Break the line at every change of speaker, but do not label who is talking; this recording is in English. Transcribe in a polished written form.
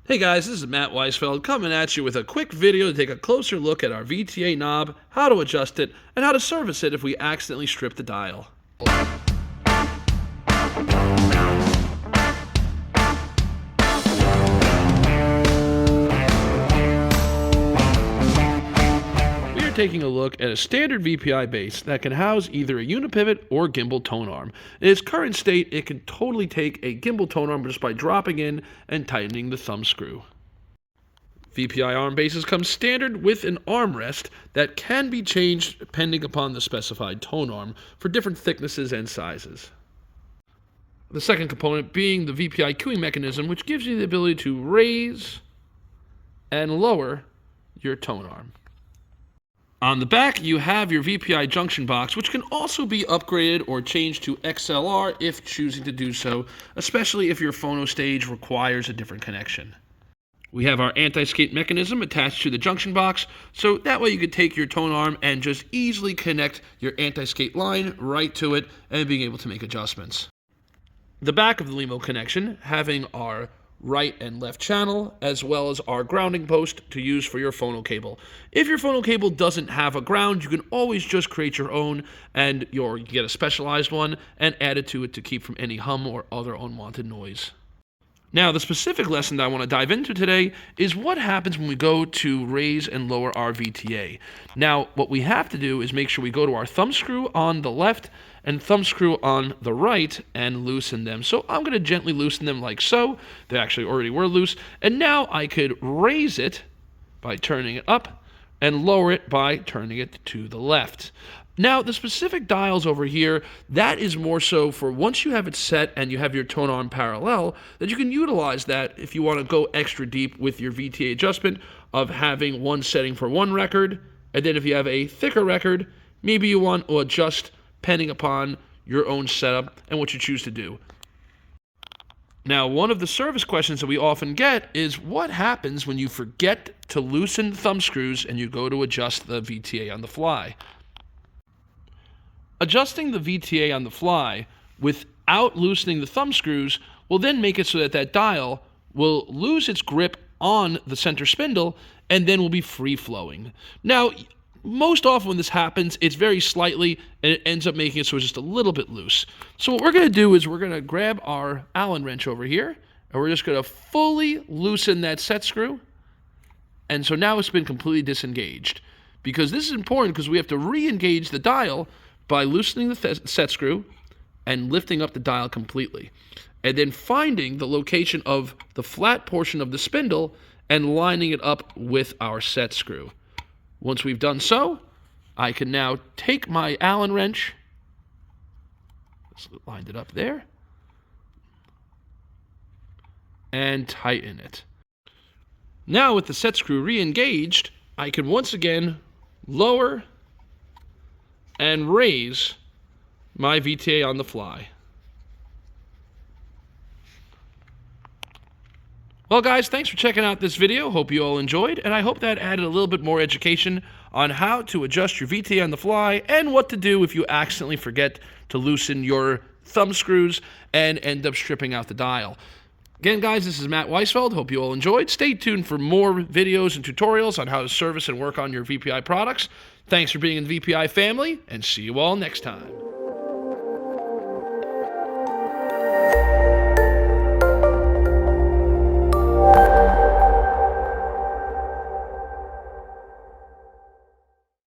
Hey guys, this is Matt Weisfeld coming at you with a quick video to take a closer look at our VTA knob, how to adjust it, and how to service it if we accidentally strip the dial. We are taking a look at a standard VPI base that can house either a unipivot or gimbal tone arm. In its current state, it can totally take a gimbal tone arm just by dropping in and tightening the thumb screw. VPI arm bases come standard with an armrest that can be changed depending upon the specified tone arm for different thicknesses and sizes. The second component being the VPI cueing mechanism, which gives you the ability to raise and lower your tone arm. On the back, you have your VPI junction box, which can also be upgraded or changed to XLR if choosing to do so, especially if your phono stage requires a different connection. We have our anti-skate mechanism attached to the junction box, so that way you could take your tone arm and just easily connect your anti-skate line right to it and being able to make adjustments. The back of the Limo connection having our right and left channel, as well as our grounding post to use for your phono cable. If your phono cable doesn't have a ground, you can always just create your own and you get a specialized one and add it to it to keep from any hum or other unwanted noise. Now, the specific lesson that I want to dive into today is what happens when we go to raise and lower our VTA. Now, what we have to do is make sure we go to our thumb screw on the left and thumb screw on the right and loosen them. So I'm going to gently loosen them like so. They actually already were loose. And now I could raise it by turning it up and lower it by turning it to the left. Now, the specific dials over here, that is more so for once you have it set and you have your tone arm parallel, that you can utilize that if you want to go extra deep with your VTA adjustment of having one setting for one record, and then if you have a thicker record, maybe you want to adjust depending upon your own setup and what you choose to do. Now, one of the service questions that we often get is what happens when you forget to loosen thumb screws and you go to adjust the VTA on the fly? Adjusting the VTA on the fly without loosening the thumb screws will then make it so that that dial will lose its grip on the center spindle and then will be free-flowing. Now, most often when this happens, it's very slightly and it ends up making it so it's just a little bit loose. So what we're going to do is we're going to grab our Allen wrench over here and we're just going to fully loosen that set screw. And so now it's been completely disengaged. Because this is important because we have to re-engage the dial by loosening the set screw and lifting up the dial completely. And then finding the location of the flat portion of the spindle and lining it up with our set screw. Once we've done so, I can now take my Allen wrench, lined it up there, and tighten it. Now with the set screw re-engaged, I can once again lower and raise my VTA on the fly. Well guys, thanks for checking out this video. Hope you all enjoyed, and I hope that added a little bit more education on how to adjust your VTA on the fly and what to do if you accidentally forget to loosen your thumb screws and end up stripping out the dial. Again, guys, this is Matt Weisfeld. Hope you all enjoyed. Stay tuned for more videos and tutorials on how to service and work on your VPI products. Thanks for being in the VPI family, and see you all next time.